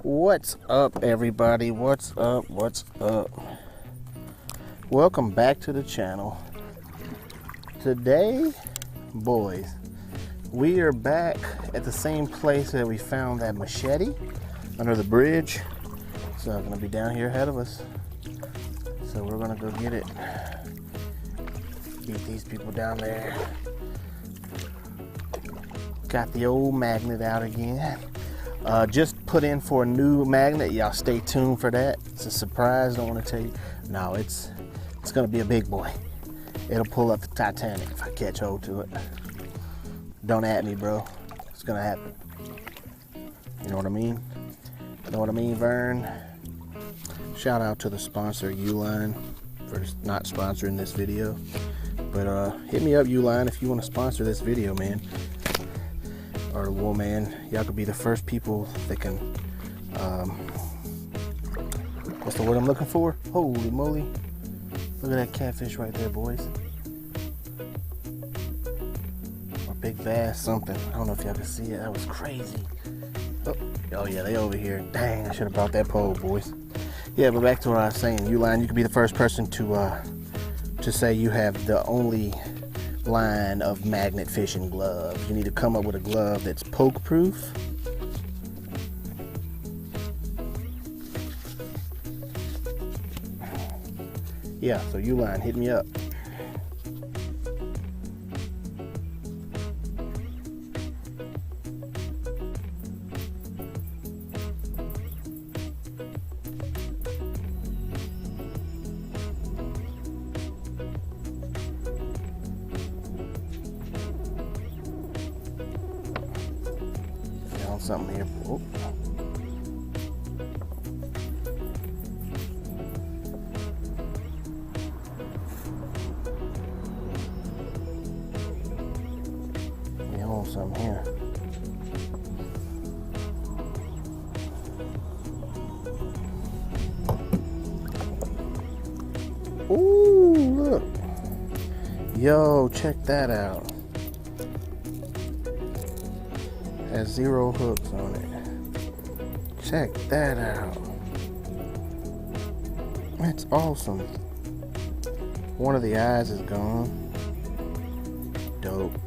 What's up, everybody? What's up? What's up? Welcome back to the channel. Today, boys, we are back at the same place that we found that machete under the bridge. So it's gonna be down here ahead of us. So we're gonna go get it. Beat these people down there. Got the old magnet out again. Just put in for a new magnet. Y'all stay tuned for that. It's a surprise. Don't want to tell you. No, it's gonna be a big boy. It'll pull up the Titanic if I catch hold to it. Don't at me, bro. It's gonna happen. You know what I mean? Know what I mean, Vern? Shout out to the sponsor, Uline, for not sponsoring this video. But hit me up, Uline, if you want to sponsor this video, man. Or woman, y'all could be the first people that can, what's the word I'm looking for? Holy moly. Look at that catfish right there, boys. Or big bass something. I don't know if y'all can see it. That was crazy. Oh yeah, they over here. Dang, I should have brought that pole, boys. Yeah, but back to what I was saying. Uline, you could be the first person to say you have the only line of magnet fishing gloves. You need to come up with a glove that's poke proof. Yeah, so Uline, hit me up. Something here. Oh. We own something here. Ooh, look. Yo, check that out. Has 0 hooks on it. Check that out. That's awesome. One of the eyes is gone. Dope.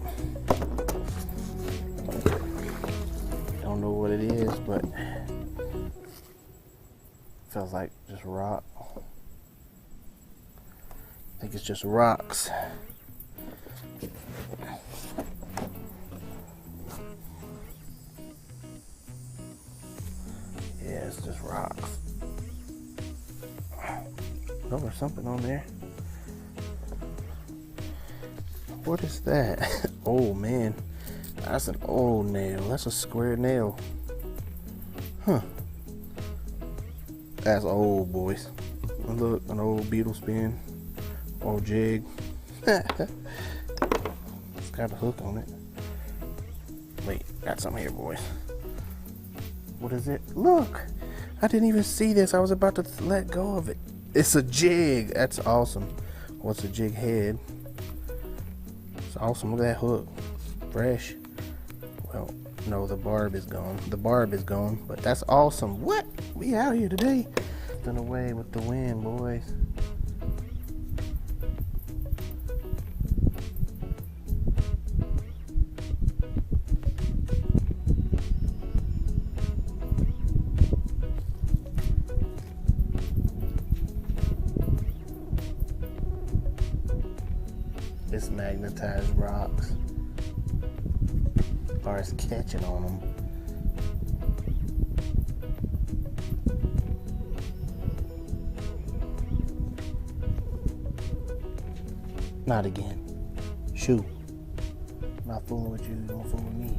Don't know what it is, but feels like just rock. I think it's just rocks. Yeah, it's just rocks. Oh, there's something on there. What is that? Oh man, that's an old nail. That's a square nail. Huh. That's old, boys. Look, an old beetle spin. Old jig. It's got a hook on it. Wait, got something here, boys. What is it? Look! I didn't even see this. I was about to let go of it. It's a jig. That's awesome. What's a jig head? It's awesome. Look at that hook. Fresh. Well, no, the barb is gone. The barb is gone, but that's awesome. What? We out here today. Done away with the wind, boys. It's magnetized rocks. As far as catching on them. Not again. Shoot. I'm not fooling with you. Don't fool with me.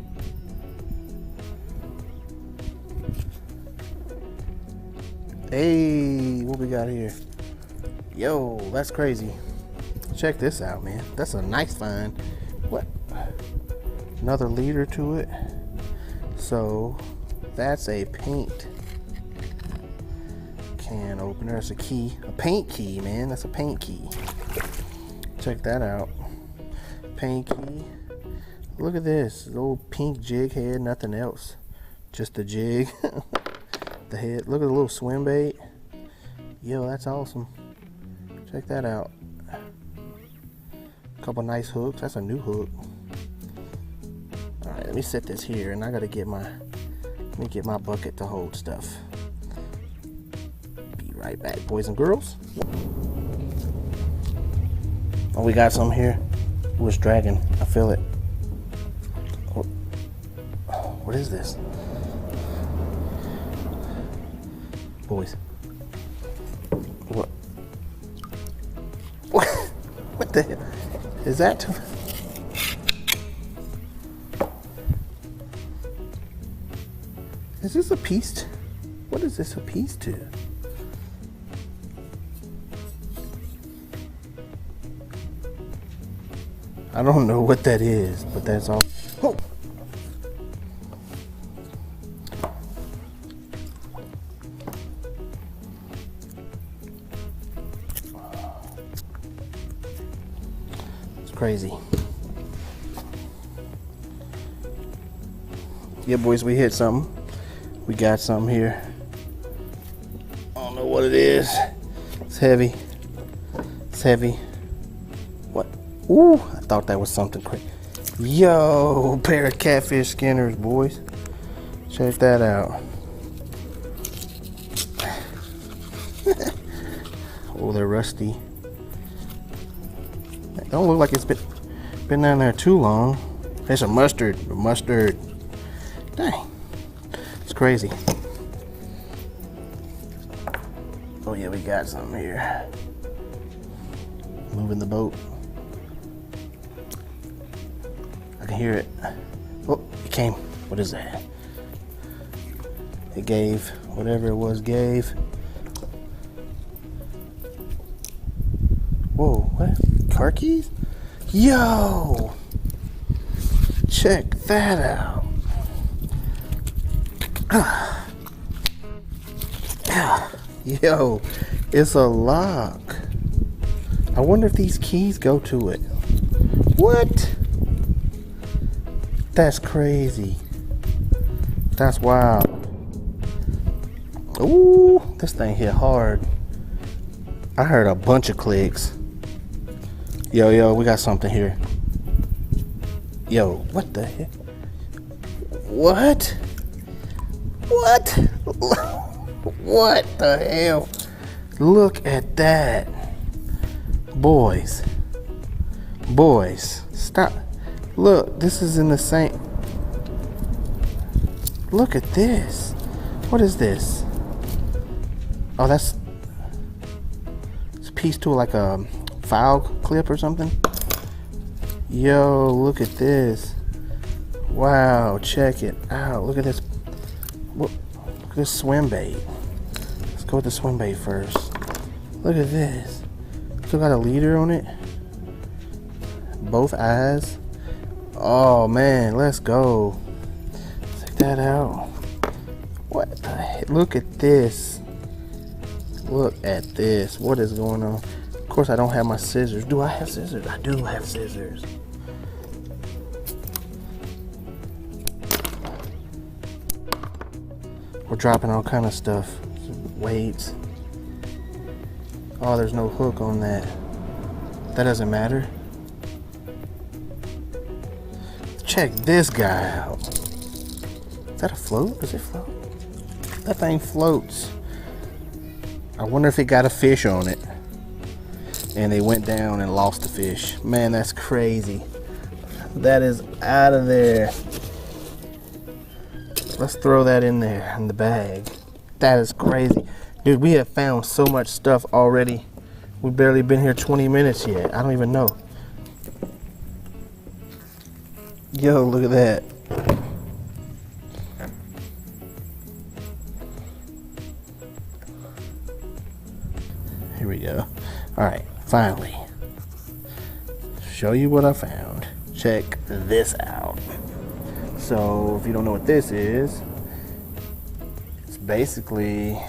Hey, what we got here? Yo, that's crazy. Check this out, man. That's a nice find. What? Another leader to it. So that's a paint can opener. It's a key, a paint key, man. That's a paint key. Check that out. Paint key. Look at this, little pink jig head, nothing else. Just a jig. the head. Look at the little swim bait. Yo, that's awesome. Check that out. Couple nice hooks. That's a new hook. All right, let me set this here, and I gotta get my bucket to hold stuff. Be right back, boys and girls. Oh, we got some here. Ooh, it's dragging. I feel it. Oh, what is this? Boys. What? What the hell? Is that? Is this a piece? What is this a piece to? I don't know what that is, but that's all. Oh. It's crazy. Yeah, boys, we hit something. We got something here. I don't know what it is. It's heavy. It's heavy. What? Ooh, I thought that was something crazy. Yo, pair of catfish skinners, boys. Check that out. Oh, they're rusty. They don't look like it's been down there too long. There's a mustard. Dang. It's crazy. Oh yeah, we got something here. Moving the boat. I can hear it. Oh, it came. What is that? It gave. Whatever it was gave. Whoa, what? Car keys? Yo! Check that out. Yo, it's a lock. I wonder if these keys go to it. What? That's crazy. That's wild. Ooh, this thing hit hard. I heard a bunch of clicks. Yo, we got something here. Yo, what the heck? What? What the hell? Look at that. Boys, stop. Look, this is in the same. Look at this. What is this? Oh, it's a piece to like a file clip or something. Yo, look at this. Wow, check it out. Look at this. Look at this swim bait. Let's go with the swim bait first. Look at this. Still got a leader on it. Both eyes. Oh man, let's go. Check that out. What the heck? Look at this. Look at this. What is going on? Of course, I don't have my scissors. Do I have scissors? I do have scissors. We're dropping all kind of stuff. Weights. Oh, there's no hook on that. That doesn't matter. Check this guy out. Is that a float? Does it float? That thing floats. I wonder if it got a fish on it and they went down and lost the fish. Man, that's crazy. That is out of there. Let's throw that in there in the bag. That is crazy. Dude, we have found so much stuff already. We've barely been here 20 minutes yet. I don't even know. Yo, look at that. Here we go. All right, finally. Show you what I found. Check this out. So, if you don't know what this is, it's basically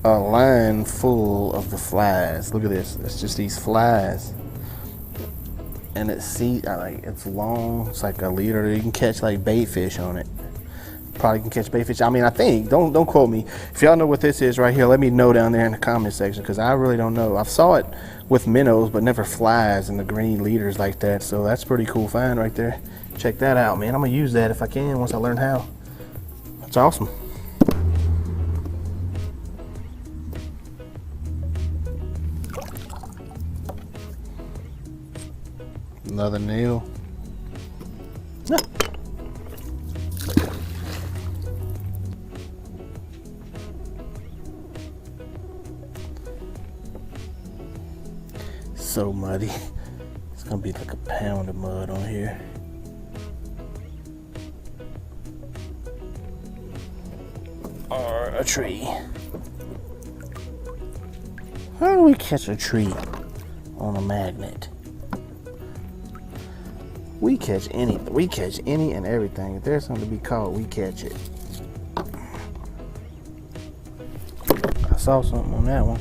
a line full of the flies. Look at this. It's just these flies. And it's long. It's like a leader. You can catch like bait fish on it. probably can catch bait fish. I mean, I think, don't quote me. If y'all know what this is right here, let me know down there in the comment section, because I really don't know. I've saw it with minnows, but never flies in the green leaders like that. So that's pretty cool find right there. Check that out, man. I'm gonna use that if I can once I learn how. That's awesome. Another nail. So muddy. It's gonna be like a pound of mud on here. Or a tree. How do we catch a tree on a magnet? We catch any and everything. If there's something to be caught, we catch it. I saw something on that one.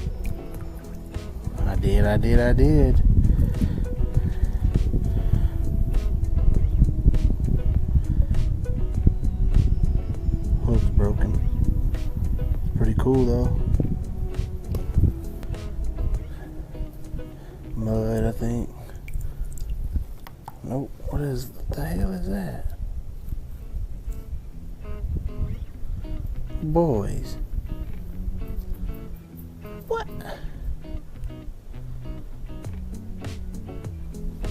I did. Hook's broken. Pretty cool though. Mud, I think. Nope. What the hell is that? Boys. What?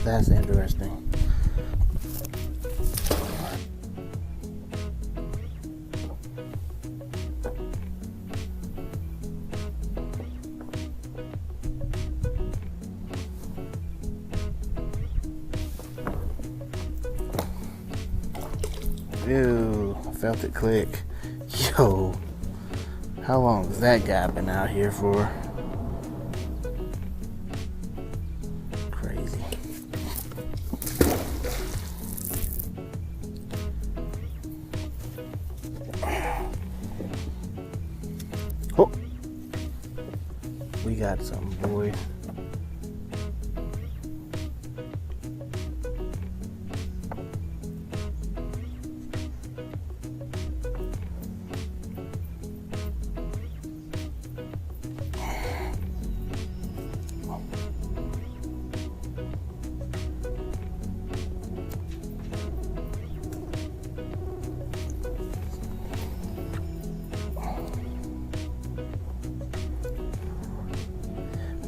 That's interesting. Ew, I felt it click. Yo, how long has that guy been out here for? Crazy. Oh, we got something, boy.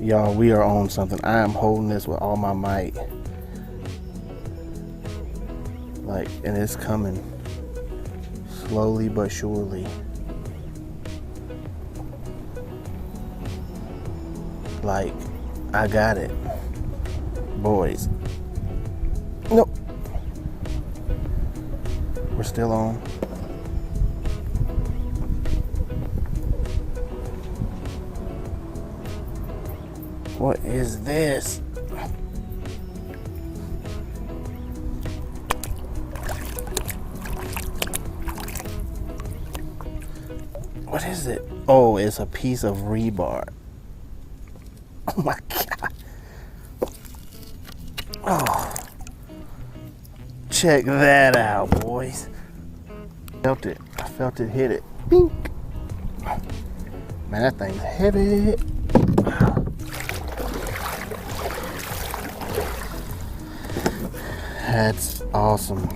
Y'all, we are on something. I am holding this with all my might. Like, and it's coming slowly but surely. Like, I got it. Boys. Nope. We're still on. What is this? What is it? Oh, it's a piece of rebar. Oh my God. Oh. Check that out, boys. Felt it. I felt it hit it. Bink. Man, that thing's heavy. That's awesome.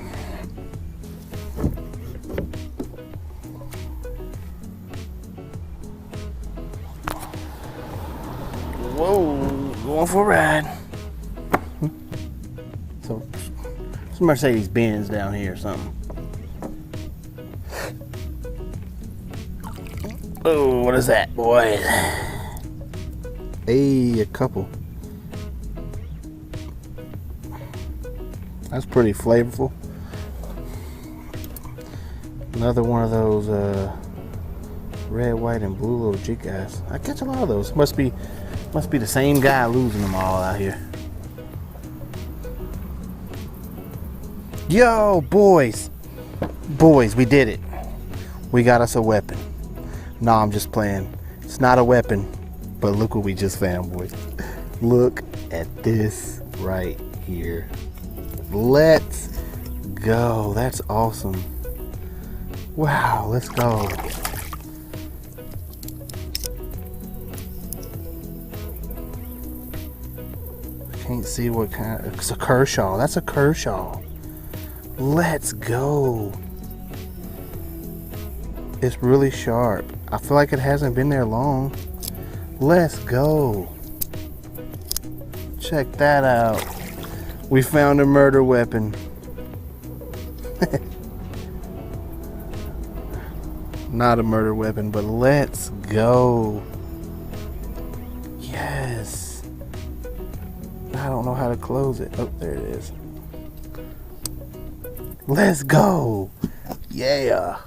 Whoa, going for a ride. So, some Mercedes Benz down here or something. Oh, what is that, boy? Hey, a couple. That's pretty flavorful. Another one of those red, white, and blue little jig guys. I catch a lot of those. Must be the same guy losing them all out here. Yo, boys, we did it. We got us a weapon. No, I'm just playing. It's not a weapon, but look what we just found, boys. Look at this right here. Let's go. That's awesome. Wow, let's go. Can't see what kind of, it's a Kershaw. That's a Kershaw. Let's go. It's really sharp. I feel like it hasn't been there long. Let's go. Check that out. We found a murder weapon. Not a murder weapon, but let's go. Yes. I don't know how to close it. Oh, there it is. Let's go. Yeah.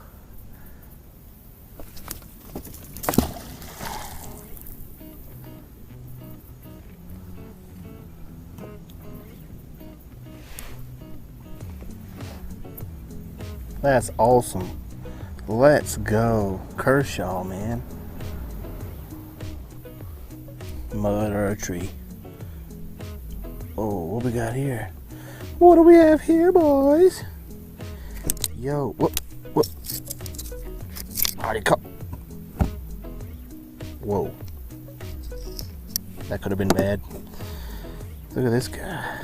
That's awesome. Let's go. Kershaw, man. Mud or a tree. Oh, what we got here? What do we have here, boys? Yo, what? Already caught. Whoa. That could have been bad. Look at this guy.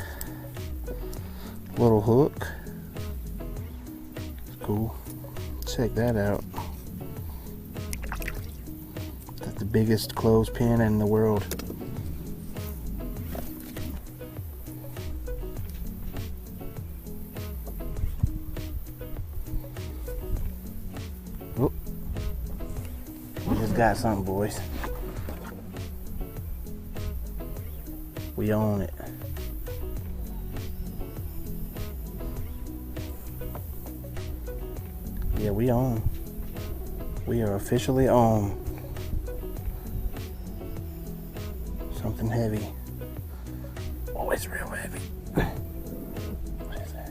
Little hook. Cool. Check that out. That's the biggest clothespin in the world. Oh, we just got something, boys. We own it. Yeah, we own. We are officially on. Something heavy. Oh, it's real heavy. What is that?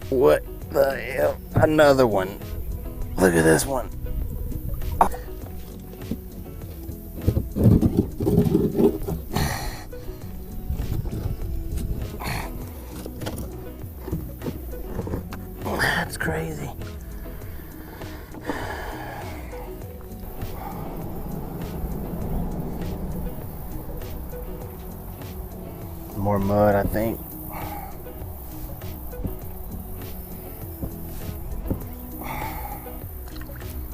What the hell? Another one. Look at this one. Oh. That's crazy. More mud, I think.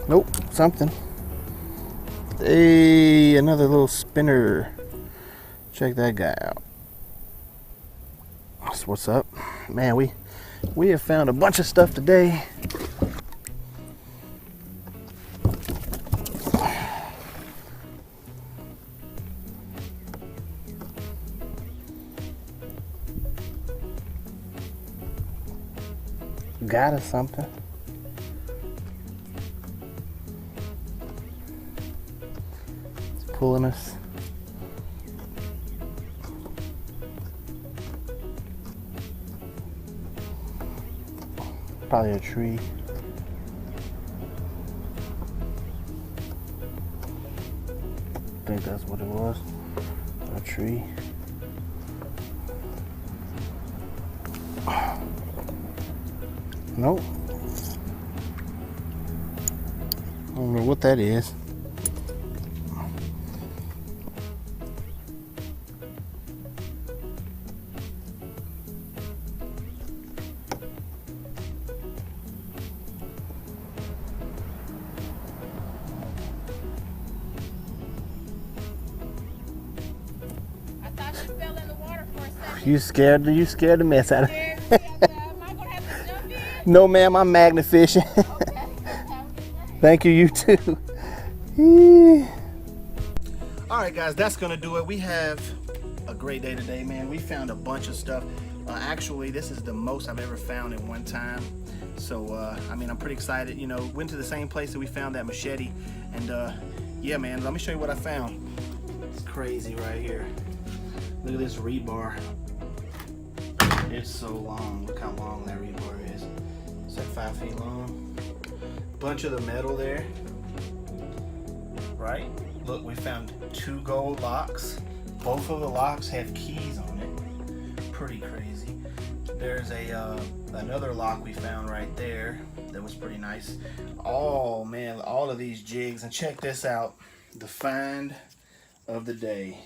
Nope, something. Hey, another little spinner. Check that guy out. That's what's up. Man, we have found a bunch of stuff today. Got us something. It's pulling us. Probably a tree. I think that's what it was. A tree. Nope. I don't know what that is. I thought you fell in the water for a second. You scared the mess out of me. Am I gonna have to jump in? No, ma'am, I'm magnet fishing. Okay. Have a good day. Thank you, you too. All right, guys, that's gonna do it. We have a great day today, man. We found a bunch of stuff. Actually, this is the most I've ever found in one time. So, I mean, I'm pretty excited. You know, went to the same place that we found that machete. And, yeah, man, let me show you what I found. It's crazy right here. Look at this rebar. It's so long. Look how long that rebar is. It's like 5 feet long. Bunch of the metal there. Right? Look, we found 2 gold locks. Both of the locks have keys on it. Pretty crazy. There's a another lock we found right there. That was pretty nice. Oh man, all of these jigs. And check this out. The find of the day.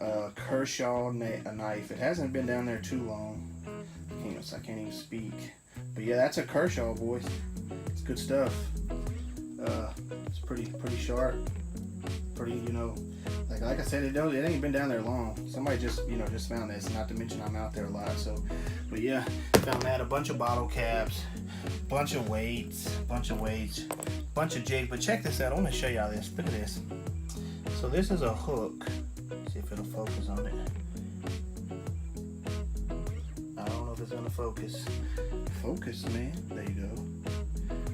A Kershaw knife. It hasn't been down there too long. I can't even speak. But yeah, that's a Kershaw, boys. It's good stuff. It's pretty sharp. Pretty, you know, like I said, it ain't been down there long. Somebody just found this. Not to mention I'm out there a lot. So, but yeah, found that. A bunch of bottle caps, bunch of weights, bunch of jigs. But check this out. I want to show y'all this. Look at this. So this is a hook. See if it'll focus on it. I don't know if it's gonna focus. Focus, man. There you go.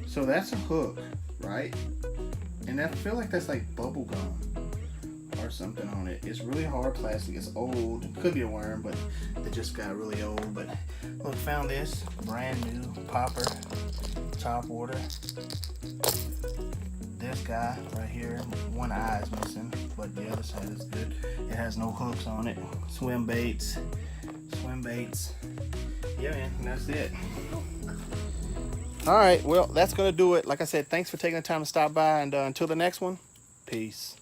So that's a hook, right? And I feel like that's like bubble gum or something on it. It's really hard plastic. It's old. It could be a worm, but it just got really old. But look, found this brand new popper, top order. This guy right here, one eye is missing, but the other side is good. It has no hooks on it. Swim baits. Yeah, man, and that's it. All right, well, that's gonna do it. Like I said, thanks for taking the time to stop by, and until the next one, peace.